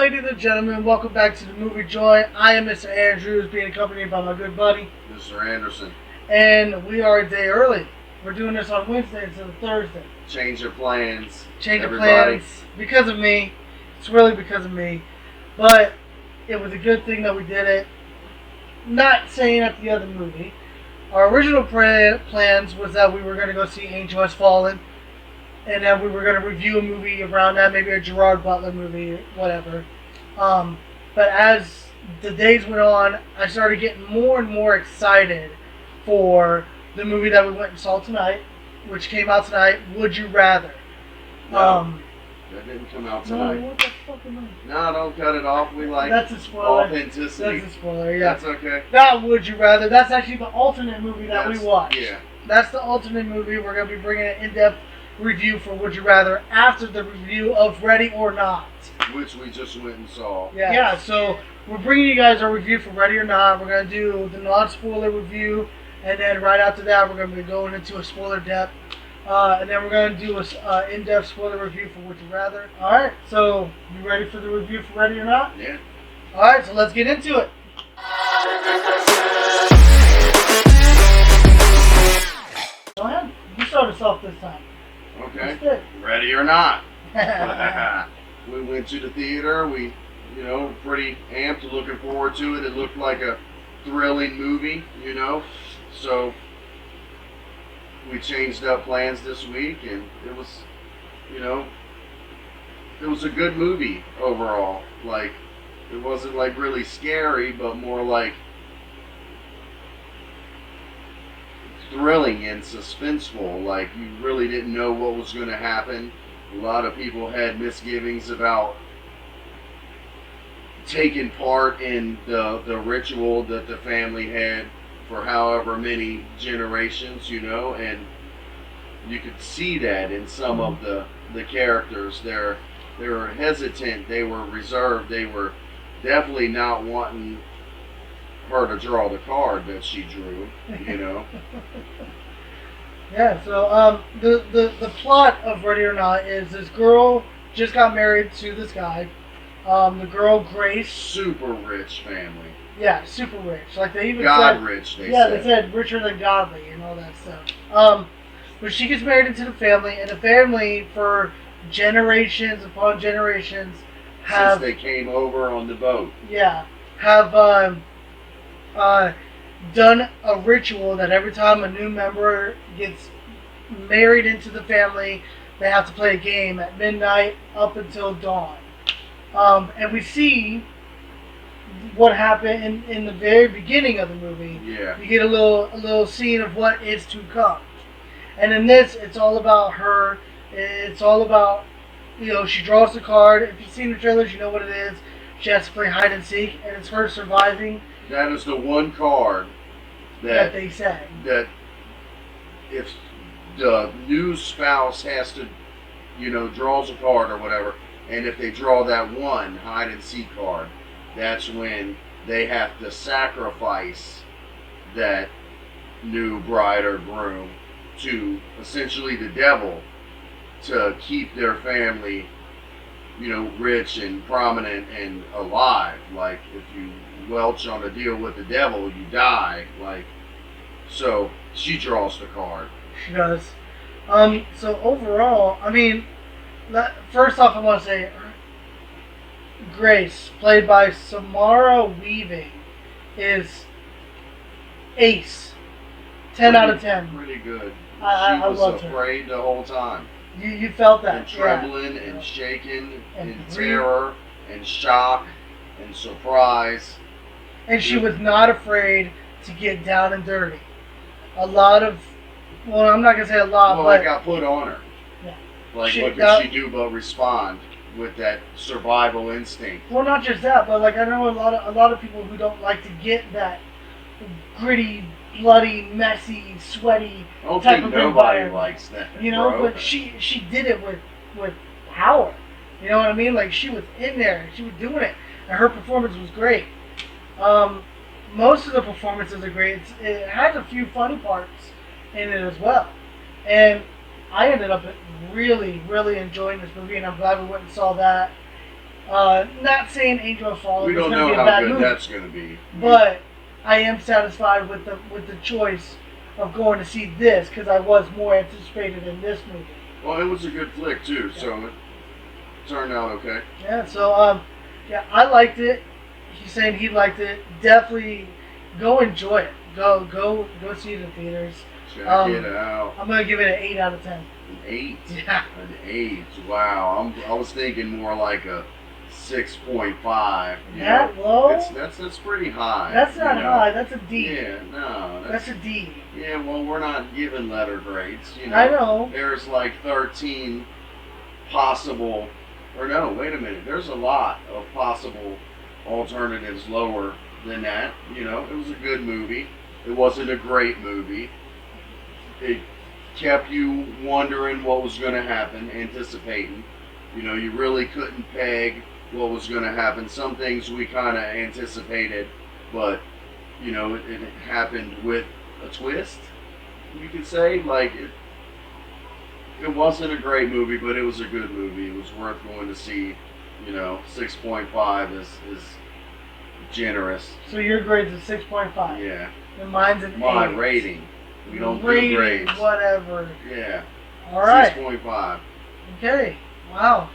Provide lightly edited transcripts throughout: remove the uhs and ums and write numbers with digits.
ladies and gentlemen, welcome back to the Movie Joy. I am Mr. Andrews, being accompanied by my good buddy, Mr. Anderson. and we are a day early. We're doing this on Wednesday instead of Thursday. Change your plans. Change of everybody. plans because of me. It's really because of me, but it was a good thing that we did it. Not saying at the other movie. Our original plans was that we were going to go see Angel Has Fallen, and then we were going to review a movie around that, maybe a Gerard Butler movie, whatever. But as the days went on, I started getting more and more excited for the movie that we went and saw tonight, which came out tonight, Would You Rather. No, that didn't come out No, tonight. what the fuck am I? No, don't cut it off. We like That's a spoiler. authenticity. That's a spoiler, yeah. That's okay. Not Would You Rather. That's actually the alternate movie that we watched. Yeah. That's the alternate movie. We're going to be bringing an in-depth review for Would You Rather after the review of Ready or Not. Which we just went and saw. Yeah, so we're bringing you guys our review for Ready or Not. We're going to do the non-spoiler review, and then right after that, we're going to be going into a spoiler depth. And then we're going to do a in-depth spoiler review for Would You Rather. Alright, so you ready for the review for Ready or Not? Yeah. Alright, so let's get into it. Go ahead. You start us off this time. Okay. Ready or not? We went to the theater. We, pretty amped, looking forward to it. It looked like a thrilling movie, So we changed up plans this week, and it was, it was a good movie overall. Like, it wasn't like really scary, but more like thrilling and suspenseful. Like, you really didn't know what was going to happen. A lot of people had misgivings about taking part in the ritual that the family had for however many generations, and you could see that in some of the characters. They were hesitant, they were reserved, they were definitely not wanting her to draw the card that she drew, Yeah, so the plot of Ready or Not is this girl just got married to this guy. The girl Grace. Super rich family. Yeah, super rich. Like they even God said, rich, they yeah, said. they said richer than godly and all that stuff. But she gets married into the family, and the family for generations upon generations have since they came over on the boat. Yeah, have done a ritual that every time a new member gets married into the family, they have to play a game at midnight up until dawn. And we see what happened in the very beginning of the movie. Yeah. You get a little scene of what is to come. And in this, it's all about her. It's all about, she draws the card. If you've seen the trailers, you know what it is. She has to play hide and seek, and it's her surviving. That is the one card that they say. That if the new spouse has to, draws a card or whatever, and if they draw that one hide and seek card, that's when they have to sacrifice that new bride or groom to essentially the devil to keep their family, rich and prominent and alive. Like, if you welch on a deal with the devil, you die. Like, so she draws the card. She does. So overall, first off, I want to say Grace, played by Samara Weaving, is ace. 10 out of 10. Pretty good. I she was loved her. afraid the whole time. You felt that. And trembling and shaking and terror and shock and surprise. And she was not afraid to get down and dirty. A lot of, well, I'm not going to say a lot, well, but it got put on her. Yeah. Like, what could she do but respond with that survival instinct? Well, not just that, but like I know a lot of people who don't like to get that gritty, bloody, messy, sweaty type of nobody environment. likes that. But she did it with power. You know what I mean? Like, she was in there, she was doing it, and her performance was great. Most of the performances are great. It has a few funny parts in it as well, and I ended up really, really enjoying this movie, and I'm glad we went and saw that. Not saying Angel of Fallen We is don't going to know be a how bad good movie, that's going to be. but I am satisfied with the choice of going to see this because I was more anticipated in this movie. Well, it was a good flick too, so it turned out okay. Yeah, so yeah, I liked it. He's saying he liked it. Definitely go enjoy it. Go see it in theaters. Check it out. I'm gonna give it an 8 out of 10. An 8. Yeah. An 8. Wow. I was thinking more like a 6.5. That low? That's pretty high. That's not you know? high. That's a D. Yeah, no. That's a D. Yeah, well, we're not giving letter grades. You know, I know. There's like 13 possible, or no, wait a minute. There's a lot of possible alternatives lower than that. You know, it was a good movie. It wasn't a great movie. It kept you wondering what was going to happen, anticipating. You know, you really couldn't peg what was going to happen. Some things we kind of anticipated, but, you know, it happened with a twist, you could say. Like, it wasn't a great movie, but it was a good movie. It was worth going to see. You know, 6.5 is generous. So your grade's a 6.5. Yeah. And mine's an 8. My rating. We don't rating, do grades. Whatever. Yeah. All right. 6.5. Okay. Wow.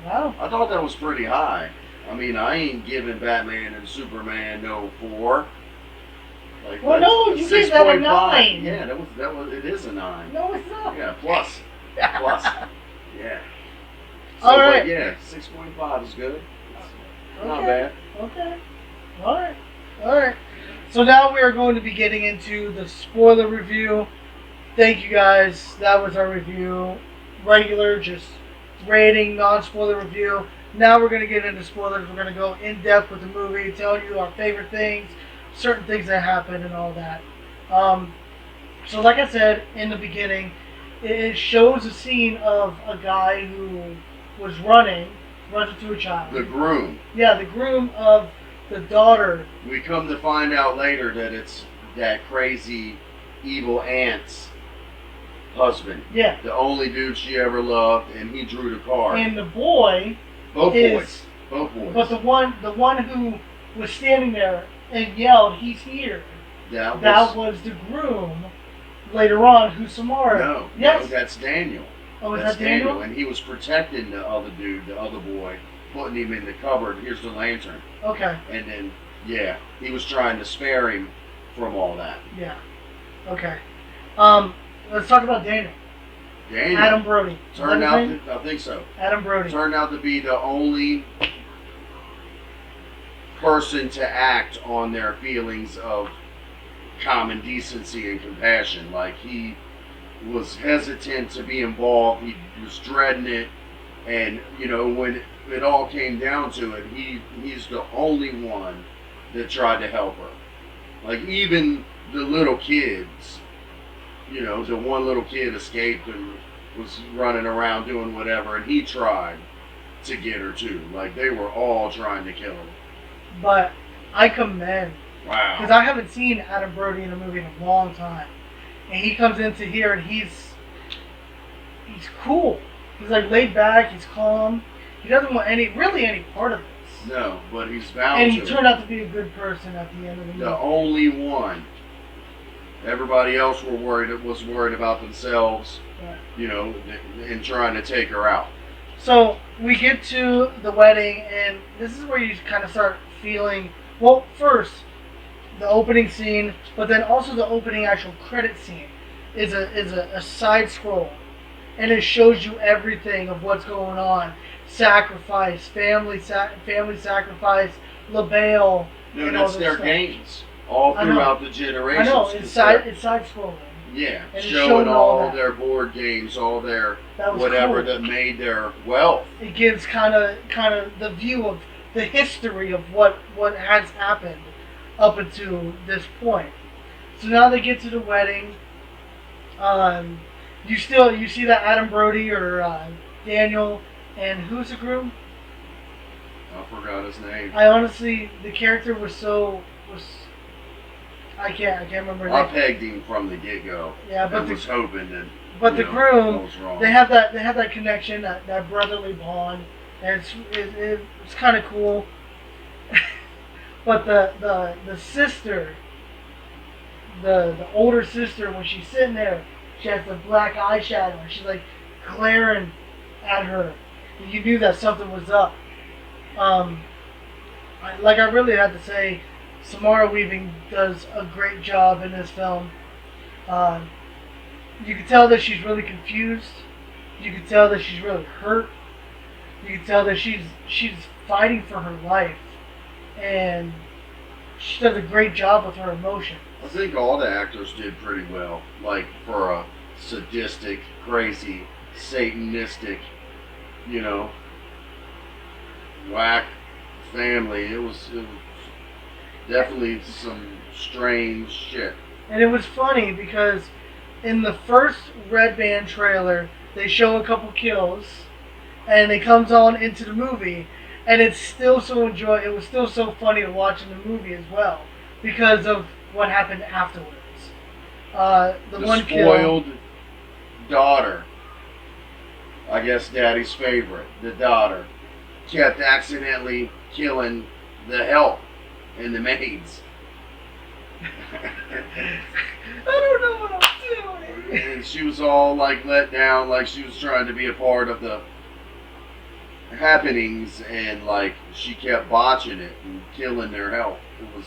Wow. I thought that was pretty high. I mean, I ain't giving Batman and Superman no 4. Like, Well, no, you gave that a 9. Yeah, that was. It is a 9. No, it's not. Yeah, plus. Yeah. So, All right. But yeah, 6.5 is good. It's not Okay. bad. Okay. All right. All right. So now we are going to be getting into the spoiler review. Thank you guys. That was our review. Regular, just rating, non-spoiler review. Now we're going to get into spoilers. We're going to go in depth with the movie, tell you our favorite things, certain things that happened, and all that. So like I said in the beginning, it shows a scene of a guy who was runs into a child. The groom. Yeah, the groom of the daughter. We come to find out later that it's that crazy, evil aunt's husband. Yeah. The only dude she ever loved, and he drew the card. And the boy Both is, boys. Both boys. But the one who was standing there and yelled, "He's here!" That was the groom. Later on, who Samara? No, Yes. no, that's Daniel. Oh, is That's that Daniel? and he was protecting the other dude, the other boy, putting him in the cupboard. Here's the lantern, Okay. and then yeah, he was trying to spare him from all that. Yeah. Okay. Let's talk about Daniel. Daniel Adam Brody. Is that turned his out. name? I think so. Adam Brody. Turned out to be the only person to act on their feelings of common decency and compassion. Like, he was hesitant to be involved. He was dreading it, and you know, when it all came down to it, he's the only one that tried to help her. Like, even the little kids, you know, the one little kid escaped and was running around doing whatever, and he tried to get her too. Like, they were all trying to kill her. But I commend, because Wow. I haven't seen Adam Brody in a movie in a long time, and he comes into here and he's cool. He's like laid back. He's calm. He doesn't want any part of this. No, but he's bound And to. he turned out to be a good person at the end of the movie. The only one. Everybody else was worried about themselves, Right. you know, and trying to take her out. So we get to the wedding, and this is where you kind of start feeling. Well, first the opening scene, but then also the opening actual credit scene is a side scroll, and it shows you everything of what's going on. Sacrifice, family sacrifice, LaBelle. No, and all that's this their stuff. games all I know. throughout the I generations. know it's side scrolling. Yeah, And it's showing showing all all that. their board games, all their That was whatever cool. that made their wealth. It gives kind of the view of the history of what has happened up until this point. So now they get to the wedding. You see that Adam Brody or Daniel and who's the groom? I forgot his name. I honestly, the character was I can't remember his I name. pegged him from the get-go. Yeah, but and was hoping that. but you the know, groom, I was wrong. they have that connection, that brotherly bond, and it's kind of cool. But the sister, the older sister, when she's sitting there, she has the black eyeshadow, and she's like glaring at her. And you knew that something was up. I really had to say, Samara Weaving does a great job in this film. You can tell that she's really confused. You can tell that she's really hurt. You can tell that she's fighting for her life, and she does a great job with her emotions. I think all the actors did pretty well. Like for a sadistic, crazy, satanistic, you know, whack family. It was definitely some strange shit. And it was funny because in the first Red Band trailer, they show a couple kills, and it comes on into the movie, and it's still so It was still so funny to watch in the movie as well because of what happened afterwards. The one spoiled daughter, I guess Daddy's favorite, the daughter, kept accidentally killing the help and the maids. I don't know what I'm doing. And she was all like let down, like she was trying to be a part of the happenings, and like she kept botching it and killing their help. It was.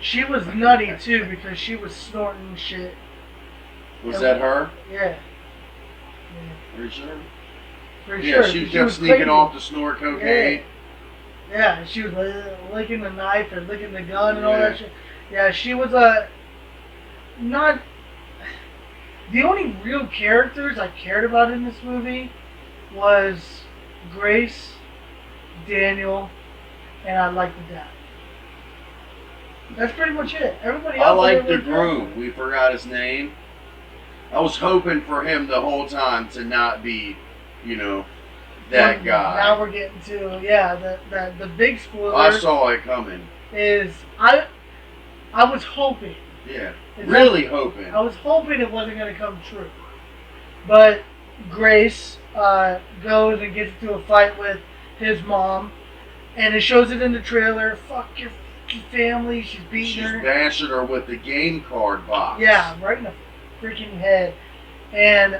She was nutty too because she was snorting shit. Was that her? Yeah. Pretty sure. Pretty Yeah, sure. she kept sneaking off to snort cocaine. Yeah, she was licking the knife and licking the gun and all Yeah. that shit. Yeah, she was not. The only real characters I cared about in this movie was Grace, Daniel, and I liked the dad. That's pretty much it. Everybody else. I liked the was groom. We forgot his name. I was hoping for him the whole time to not be, you know, that guy. Now we're getting to the big spoiler. I saw it coming. Is I was hoping. Yeah, Is really that, hoping. I was hoping it wasn't going to come true, but Grace goes and gets into a fight with his mom, and it shows it in the trailer. Fuck your family. She's beating her. She's bashing her with the game card box. Yeah, right in the freaking head. And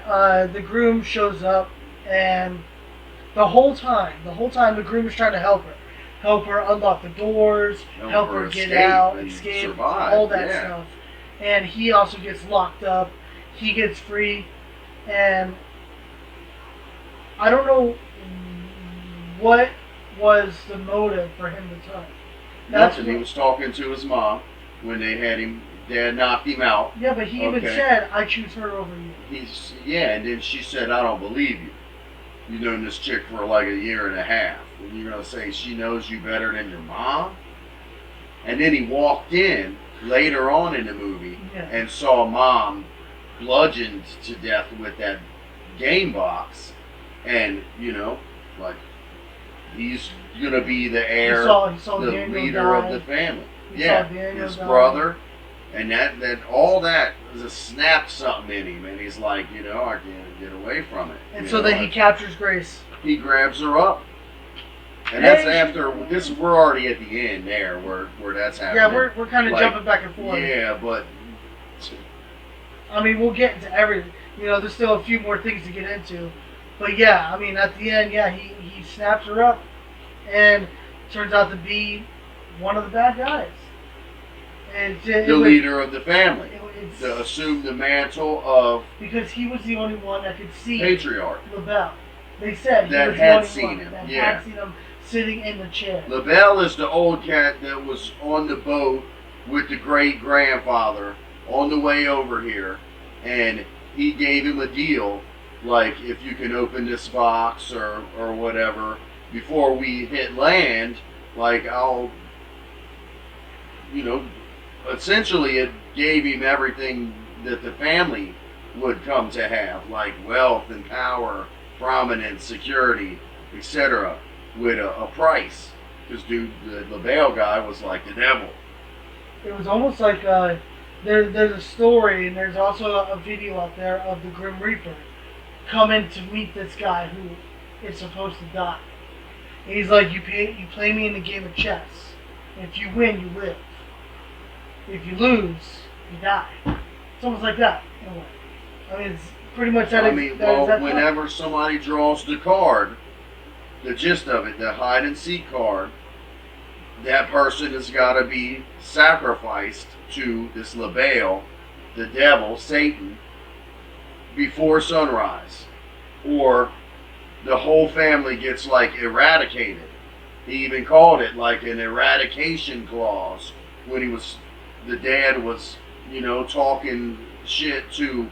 the groom shows up, and the whole time the groom is trying to help her unlock the doors, help her get out, escape, survive. all that stuff. And he also gets locked up. He gets free, and I don't know what was the motive for him to turn. Nothing. He was talking to his mom when they had him. Dad knocked him out. Yeah, but he even said, "I choose her over you." And then she said, "I don't believe you. You've known this chick for like a year and a half. And you're gonna say she knows you better than your mom?" And then he walked in later on in the movie and saw mom bludgeoned to death with that game box, and like he's gonna be the heir, he saw the Daniel leader die. of the family. He saw Daniel his die. brother, and that all that just snapped something in him, and he's like, I can't get away from it. And so then he captures Grace. He grabs her up. And that's after this. We're already at the end there, where that's happening. Yeah, we're kind of jumping back and forth. Yeah, but I mean, we'll get into everything. There's still a few more things to get into, but yeah, I mean, at the end, he snaps her up, and turns out to be one of the bad guys. And the leader of the family to assume the mantle of because he was the only one that could see patriarch. LaBelle. They said that he had was the only seen one him. that had seen him sitting in the chair. LaBelle is the old cat that was on the boat with the great grandfather on the way over here, and he gave him a deal, like if you can open this box or whatever before we hit land, like I'll, essentially it gave him everything that the family would come to have, like wealth and power, prominence, security, etc., with a price. Because the LaBelle guy was like the devil. It was almost like there's a story, and there's also a video out there of the Grim Reaper coming to meet this guy who is supposed to die. He's like, you play me in the game of chess. If you win, you live. If you lose, you die. It's almost like that in a way. I mean, it's pretty much that. Whenever somebody draws the card, the gist of it, the hide and seek card, that person has got to be sacrificed to this Labael, the devil, Satan, before sunrise, or the whole family gets like eradicated. He even called it like an eradication clause when the dad was, talking shit to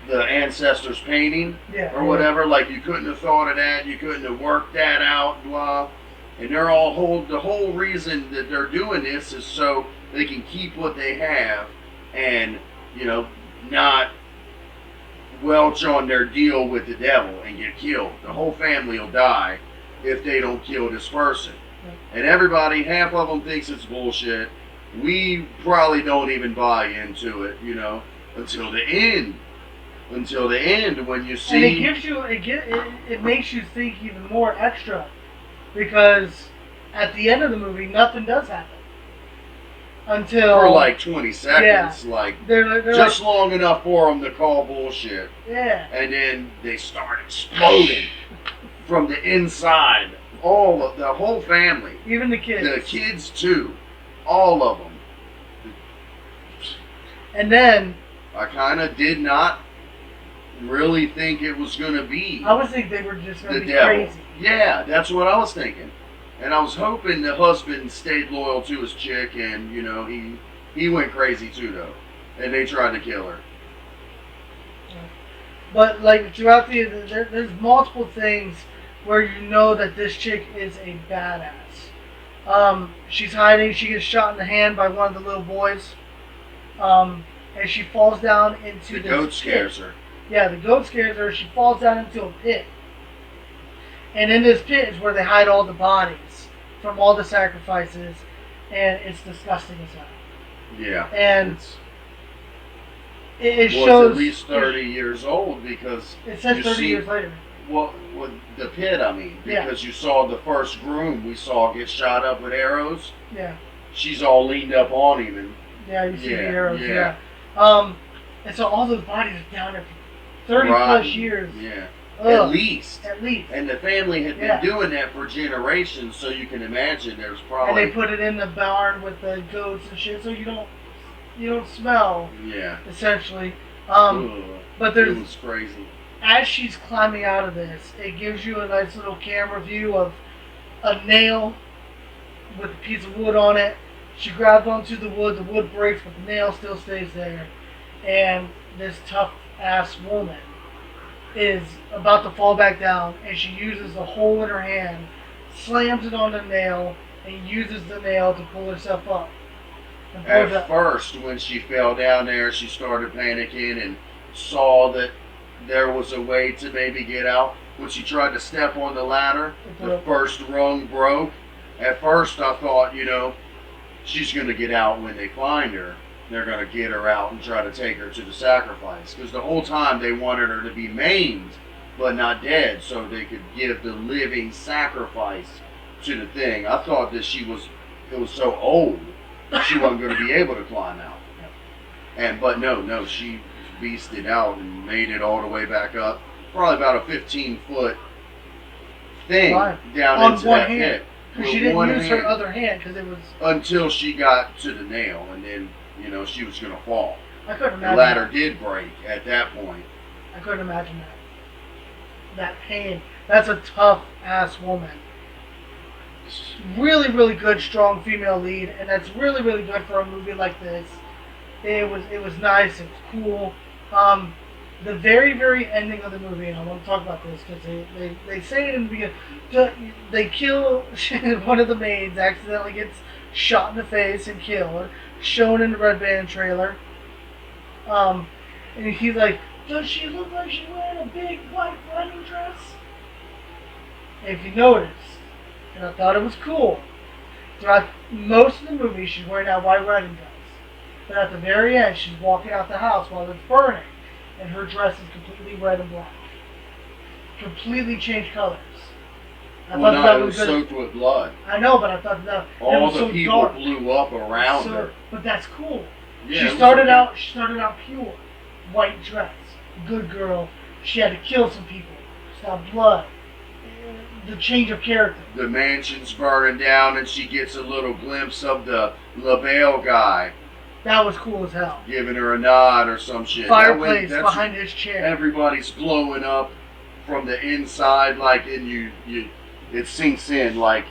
the ancestors' painting or whatever. Like, you couldn't have thought of that, you couldn't have worked that out, blah. And the whole reason that they're doing this is so they can keep what they have and, not welch on their deal with the devil and get killed. The whole family will die if they don't kill this person. And everybody, half of them thinks it's bullshit. We probably don't even buy into it, until the end. Until the end, when you see... And it gives you, it makes you think even more extra. Because at the end of the movie, nothing does happen. Until... For like 20 seconds. Yeah. They're just like, long enough for them to call bullshit. Yeah. And then they start exploding from the inside. The whole family. Even the kids. The kids too. All of them. And then... I kind of did not really think it was going to be... I was thinking they were just going to be devil. Crazy. Yeah, that's what I was thinking. And I was hoping the husband stayed loyal to his chick and, he went crazy too, though. And they tried to kill her. But, like, throughout there's multiple things where you know that this chick is a badass. She's hiding. She gets shot in the hand by one of the little boys. And she falls down into the goat scares her. Yeah, the goat scares her. She falls down into a pit. And in this pit is where they hide all the bodies from all the sacrifices. And it's disgusting as hell. Yeah. And it shows... at least 30 years old because... It says 30 years later. Well, the pit, I mean. Because you saw the first groom we saw get shot up with arrows. Yeah. She's all leaned up on him. And, you see the arrows, yeah. And so all those bodies are down there for 30 plus years. Yeah. Ugh. At least. And the family had been doing that for generations, so you can imagine there's probably... And they put it in the barn with the goats and shit, so you don't smell. Yeah. Essentially. But there's... It was crazy. As she's climbing out of this, it gives you a nice little camera view of a nail with a piece of wood on it. She grabs onto the wood breaks, but the nail still stays there. And this tough-ass woman is about to fall back down, and she uses the hole in her hand, slams it on the nail, and uses the nail to pull herself up. At first, when she fell down there, she started panicking and saw that there was a way to maybe get out. When she tried to step on the ladder, the first rung broke. At first, I thought, she's going to get out when they find her. They're going to get her out and try to take her to the sacrifice. Because the whole time they wanted her to be maimed, but not dead, so they could give the living sacrifice to the thing. I thought that it was so old, she wasn't going to be able to climb out. But no, she beasted out and made it all the way back up. Probably about a 15-foot thing down into that pit. Because she didn't use her other hand because it was... Until she got to the nail, and then, she was going to fall. I couldn't imagine the ladder did break at that point. I couldn't imagine that. That pain. That's a tough-ass woman. Really, really good, strong female lead, and that's really, really good for a movie like this. It was nice. It was cool. The very, very ending of the movie, and I want to talk about this because they say it in the beginning. They kill one of the maids, accidentally gets shot in the face and killed, shown in the Red Band trailer. And he's like, does she look like she's wearing a big white wedding dress? If you noticed, and I thought it was cool, throughout most of the movie she's wearing that white wedding dress. But at the very end, she's walking out the house while it's burning, and her dress is completely red and black. Completely changed colors. I Well, thought no, that it was was good. soaked with blood. I know, but I thought that it All was the so people dark. blew up around her. But that's cool. Yeah, She it was started okay. out. She started out pure, white dress, good girl. She had to kill some people, stop blood. The change of character. The mansion's burning down, and she gets a little glimpse of the LaBelle guy That was cool as hell. giving her a nod or some shit. Fireplace That's- behind his chair. Everybody's blowing up from the inside, like, and it sinks in like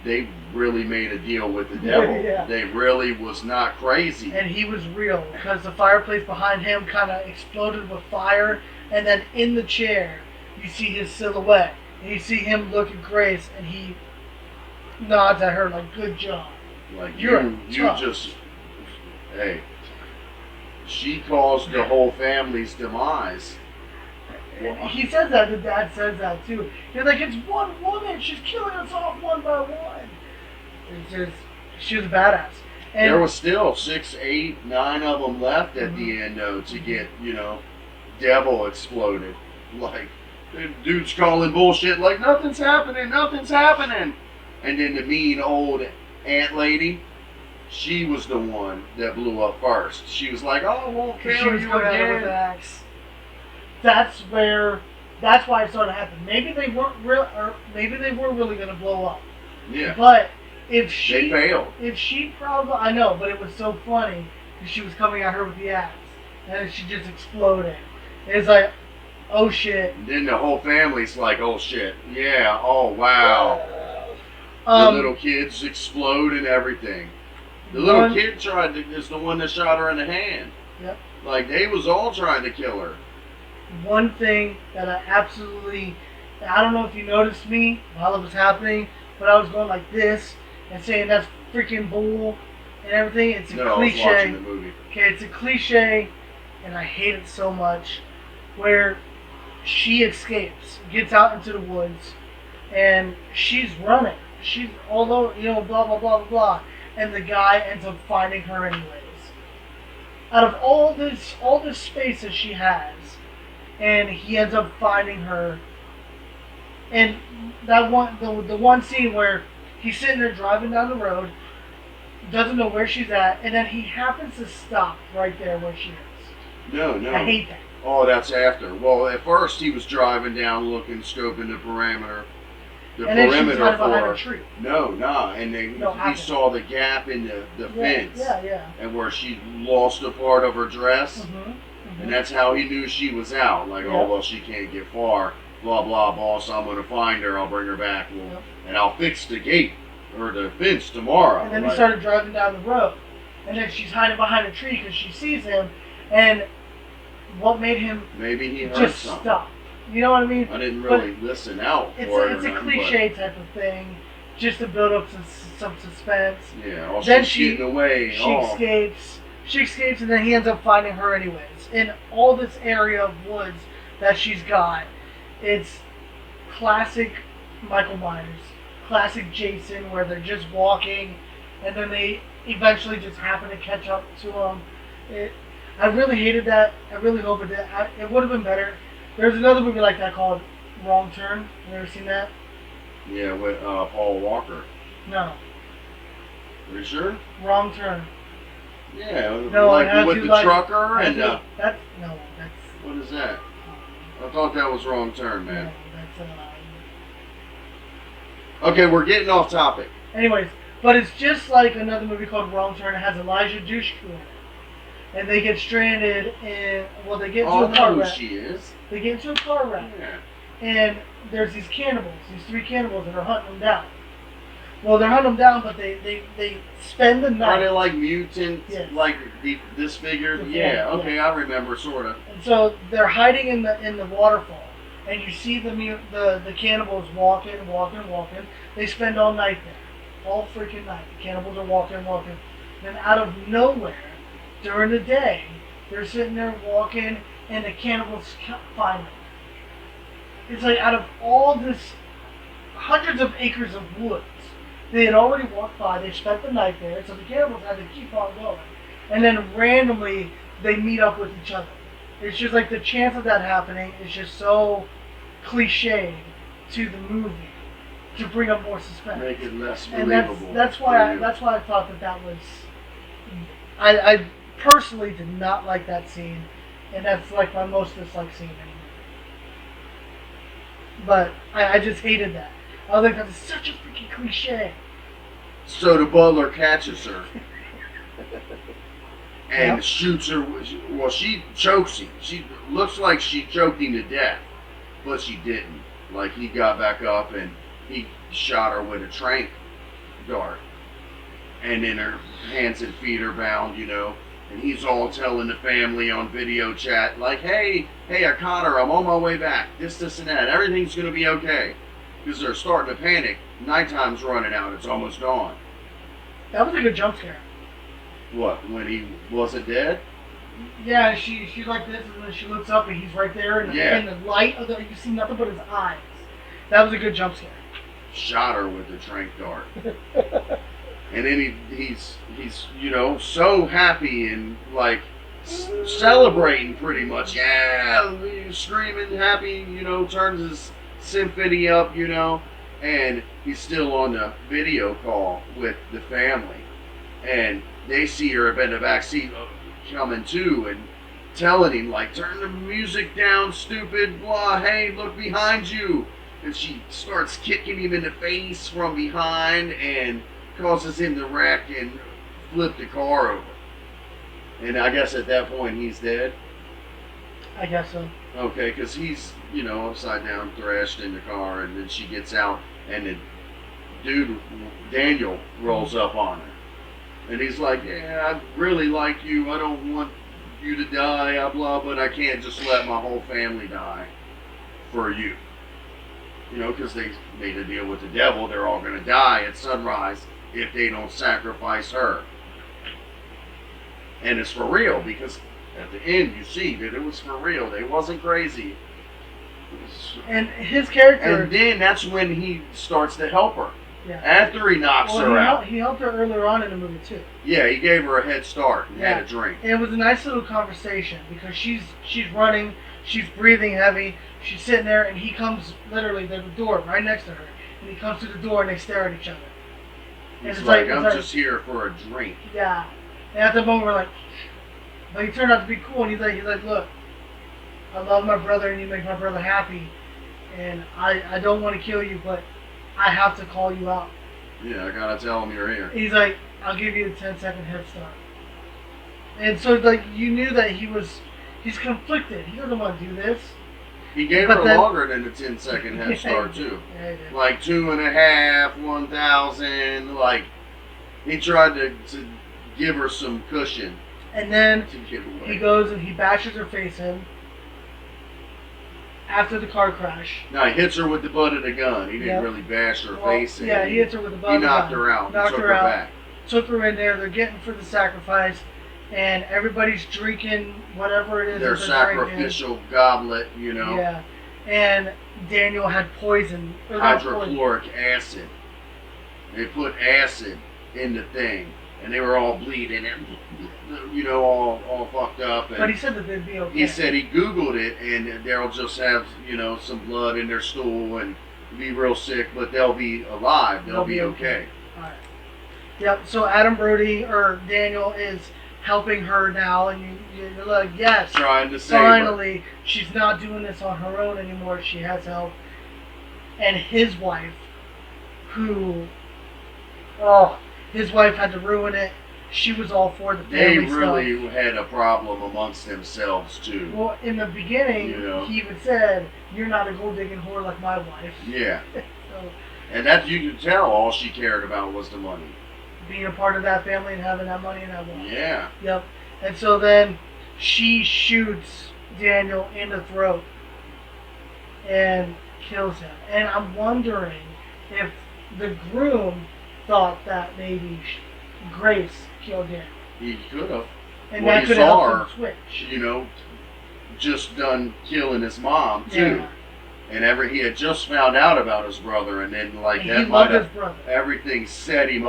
they really made a deal with the devil. Yeah. They really was not crazy. And he was real because the fireplace behind him kind of exploded with fire, and then in the chair you see his silhouette, and you see him look at Grace, and he nods at her like, "Good job." Like You're you tough. just, hey, she caused the whole family's demise. And he says that. The dad says that too. He's like, "It's one woman. She's killing us off one by one." It's just, she was a badass. And There was still 6, 8, 9 of them left at the end, though, to get, devil exploded. Like, the dude's calling bullshit, like, nothing's happening. And then the mean old aunt lady, she was the one that blew up first. She was like, oh, I won't she kill was you coming out with again. the axe. That's why it started happening. Maybe they weren't real, or maybe they were really gonna blow up. Yeah, But if they she, failed. I know, but it was so funny because she was coming at her with the axe, and she just exploded. It's like, oh shit. And then the whole family's like, oh shit, yeah, oh wow. The little kids explode and everything. The little kid is the one that shot her in the hand. Yep. Like, they was all trying to kill her. One thing that I don't know if you noticed me while it was happening, but I was going like this and saying that's freaking bull and everything. It's a No, I was cliche. watching the movie. Okay, it's a cliche, and I hate it so much, where she escapes, gets out into the woods, and she's running. She's, although, blah, blah, blah, blah, blah, and the guy ends up finding her anyways. Out of all this space that she has, and he ends up finding her, and that one, the one scene where he's sitting there driving down the road, doesn't know where she's at, and then he happens to stop right there where she is. No. I hate that. Oh, that's after. Well, at first he was driving down, looking, scoping the perimeter. And then she was hiding behind a tree. And then No, he happened. saw the gap in the fence. Yeah. And where she lost a part of her dress. And that's how he knew she was out. Like, oh, well, she can't get far. Blah, blah, boss. I'm going to find her. I'll bring her back. And I'll fix the gate or the fence tomorrow. And then he started driving down the road. And then she's hiding behind a tree because she sees him. And what made him maybe he heard just something. stop? You know what I mean? I didn't really listen out for it. It's a cliche type of thing, just to build up some suspense. Yeah, all Then she's getting away. She escapes, and then he ends up finding her anyways. In all this area of woods that she's got, it's classic Michael Myers, classic Jason, where they're just walking, and then they eventually just happen to catch up to him. I really hated that. I really hope it did. It would have been better. There's another movie like that called Wrong Turn. You ever seen that? Yeah, with Paul Walker. No. Are you sure? Wrong Turn. Yeah, No, it has like with you the like- trucker and that's what is that? I thought that was Wrong Turn, man. no, that's Okay, we're getting off topic. Anyways, but it's just like another movie called Wrong Turn. It has Elijah Dushku in it, and they get stranded in. Well, they get into Oh, a I car know who wreck. she is. They get into a car wreck, Yeah. and there's these cannibals, these 3 cannibals that are hunting them down. Well, they're hunting them down, but they spend the Are night. they like mutants, Yes. like disfigured? The Yeah, form, okay, I remember, sort of. And so they're hiding in the waterfall, and you see the cannibals walking. They spend all night there, all freaking night. The cannibals are walking. Then out of nowhere, during the day, they're sitting there walking, and the cannibals find them. It's like out of all this hundreds of acres of woods, they had already walked by. They spent the night there, so the cannibals had to keep on going. And then randomly, they meet up with each other. It's just like the chance of that happening is just so cliche to the movie. to bring up more suspense. Make it less And believable. that's for why you. that's why I thought that was. I personally did not like that scene, and that's like my most disliked scene anymore. But I just hated that. I was like, that's such a freaking cliche. So the butler catches her and Yep. shoots her. Well, she chokes him. She looks like she choked him to death, but she didn't. Like he got back up and he shot her with a trank dart, and then her hands and feet are bound, you know. And he's all telling the family on video chat, like, hey, I caught her. I'm on my way back. This, and that. Everything's going to be okay. Because they're starting to panic. Nighttime's running out. It's almost dawn. That was a good jump scare. What, when he wasn't dead? Yeah, she's like this, and then she looks up, and he's right there, and Yeah. in the light of you see nothing but his eyes. That was a good jump scare. Shot her with the trank dart. And then he's you know, so happy and like celebrating pretty much. Yeah, screaming, happy, you know, turns his symphony up, you know, and he's still on the video call with the family. And they see her up in the back seat coming to and telling him, like, turn the music down, stupid, blah, hey, look behind you. And she starts kicking him in the face from behind and causes him to wreck and flip the car over. And I guess at that point he's dead. I guess so. Okay, because he's, you know, upside down, thrashed in the car, and then she gets out, and the dude, Daniel, rolls up on her. And he's like, yeah, I really like you. I don't want you to die, blah, but I can't just let my whole family die for you. You know, because they made a deal with the devil. They're all going to die at sunrise if they don't sacrifice her. And it's for real, because at the end you see that it was for real. They wasn't crazy. And his character. And then that's when he starts to help her. Yeah. After he knocks her out. He helped her earlier on in the movie too. Yeah, he gave her a head start and Yeah. had a drink. And it was a nice little conversation because she's running, she's breathing heavy, she's sitting there, and he comes literally there's a door right next to her, and he comes to the door and they stare at each other. And He's it's like, it's I'm just here for a drink. Yeah. And at that moment we're like, but he turned out to be cool, and he's like, look, I love my brother, and you make my brother happy, and I don't want to kill you, but I have to call you out. Yeah, I gotta tell him you're here. He's like, I'll give you a 10-second head start. And so, like, you knew that he's conflicted. He doesn't want to do this. He gave But her then- longer than the 10-second head start, too. Yeah, he did. Like 2.5, 1,000. Like, he tried to give her some cushion And then to get away. he goes and he bashes her face in after the car crash. Now, he hits her with the butt of the gun. He didn't Yep. really bash her Well, face in. yeah, he hits her with the butt He of the knocked gun. her out. Knocked Took her her out. back. Took her in there. They're getting for the sacrifice, and everybody's drinking whatever it is. Their that they're drinking. sacrificial goblet, you know. Yeah, and Daniel had poison. Or not poison. Hydrochloric acid. They put acid in the thing, and they were all bleeding and, you know, all fucked up. And But he said that they'd be okay. he said he Googled it, and they'll just have, you know, some blood in their stool and be real sick, but they'll be alive. They'll be okay. All right. Yep. So Adam Brody or Daniel is helping her now, and you're like, yes, Trying to save her. finally, she's not doing this on her own anymore. She has help. And his wife, his wife had to ruin it. She was all for the They family really stuff. had a problem amongst themselves, too. Well, in the beginning, You know. he even said, "You're not a gold digging whore like my wife." Yeah. So And that you could tell all she cared about was the money. being a part of that family and having that money and that woman. Yeah. Yep. And so then she shoots Daniel in the throat and kills him. And I'm wondering if the groom thought that maybe Grace killed him. He could have. And Well, that you could have saw helped her. him switch. You know, just done killing his mom too, Yeah. and he had just found out about his brother, and then like And that he might loved his have brother. everything set him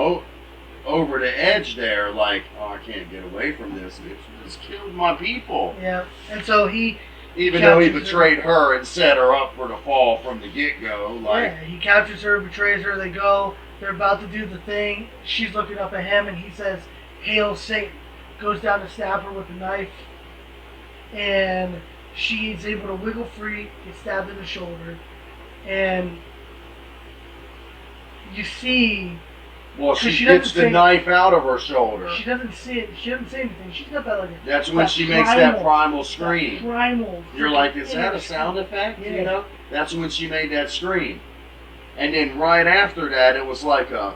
over the edge there. Like, oh, I can't get away from this. It just killed my people. Yeah. And so he Even though he captures betrayed her and set her up for the fall from the get-go. Like, yeah, he captures her, betrays her. They go. They're about to do the thing. She's looking up at him, and he says, "Hail Satan!" Goes down to stab her with a knife, and she's able to wiggle free, get stabbed in the shoulder, and you see. well, 'cause she she gets doesn't the say- knife out of her shoulder. She doesn't see it. She doesn't say anything. She's got that like. That's when that she makes that primal that scream. primal. You're like, is that a sound effect? Yeah. You know? That's when she made that scream. And then right after that, it was like a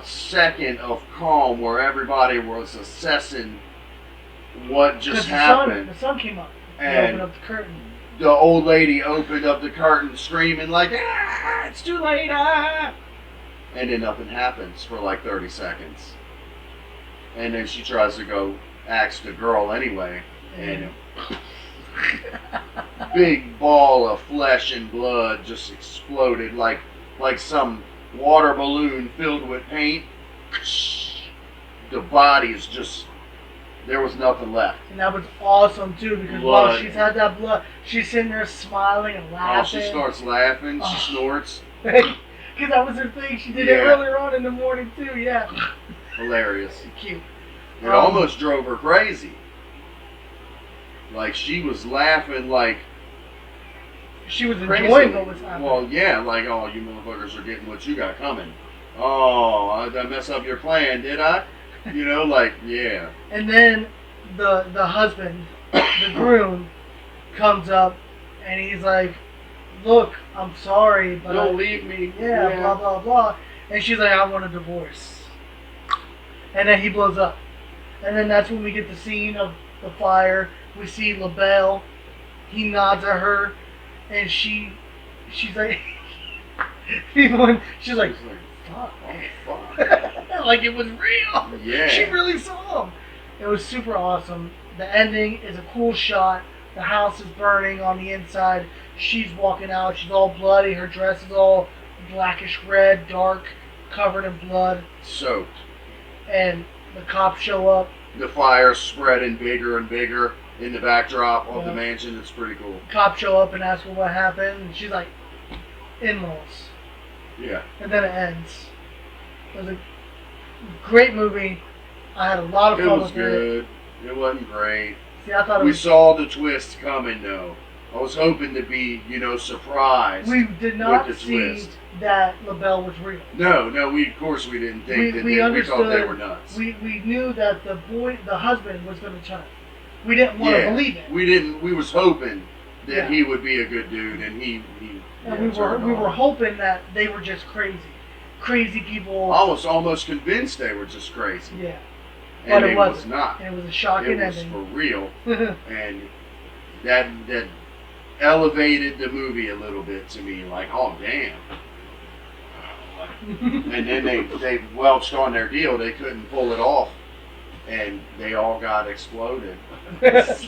second of calm where everybody was assessing what just happened. The sun came up. They And opened up the curtain. the old lady opened up the curtain screaming like, ah, it's too late, ah. And then nothing happens for like 30 seconds. And then she tries to go ask the girl anyway. And a big ball of flesh and blood just exploded like some water balloon filled with paint. The body is just, there was nothing left. And that was awesome too because Blood. while she's had that blood, she's sitting there smiling and Oh, laughing. she starts laughing, Oh. she snorts. Because that was her thing. She did it Yeah. earlier on in the morning too. Yeah. Hilarious. Cute. It almost drove her crazy. Like she was laughing like She was crazy. enjoying what was happening. Well, yeah, like, oh, you motherfuckers are getting what you got coming. Oh, I messed up your plan, did I? You know, like, yeah. And then the husband, the groom, comes up and he's like, "Look, I'm sorry, but Don't leave me. yeah, blah blah blah." And she's like, "I want a divorce." And then he blows up. And then that's when we get the scene of the fire. We see LaBelle. He nods at her, and she's like, she's like, She's like, "Fuck." oh, fuck. Like it was real. Yeah. She really saw him. It was super awesome. The ending is a cool shot. The house is burning on the inside. She's walking out. She's all bloody. Her dress is all blackish red, dark, covered in blood. Soaked. And the cops show up. The fire spreading bigger and bigger in the backdrop of the Yeah. mansion. It's pretty cool. Cops show up and ask her what happened. And she's like, "In-laws." Yeah. And then it ends. It was a great movie. I had a lot of It fun was with it. good. It wasn't great. See, I thought it We was. saw the twist coming, though. I was hoping to be, surprised. We did not with the see twist. that LaBelle was real. No, of course we didn't think We that. we We understood. thought they were nuts. We knew that the husband was going to turn. We didn't want to believe it. We was hoping that Yeah. he would be a good dude, and he And yeah, we turned were on. hoping that they were just crazy people. I was almost convinced they were just crazy, Yeah, and but it it was wasn't. not. And it was a shocking It was for ending. real, and that elevated the movie a little bit to me. Like, oh damn. And then they welched on their deal. They couldn't pull it off, and they all got exploded. Hey,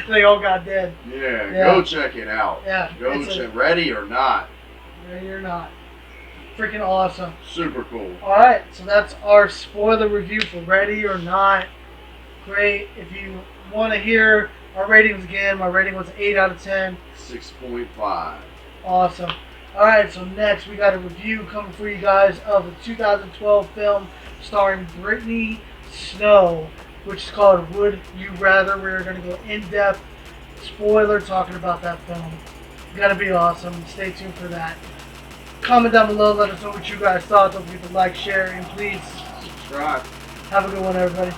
They all got dead. yeah, Yeah. go check it out. Yeah, Go it's check. Ready or not? ready or not. Freaking awesome. Super cool. Alright, so that's our spoiler review for Ready or Not. Great. If you want to hear our ratings again, my rating was 8 out of 10. 6.5. Awesome. Alright, so next we got a review coming for you guys of a 2012 film starring Brittany Snow, which is called Would You Rather. We're going to go in-depth spoiler talking about that film. It's going to be awesome. Stay tuned for that. Comment down below. Let us know what you guys thought. Don't forget to like, share, and please Subscribe. have a good one, everybody.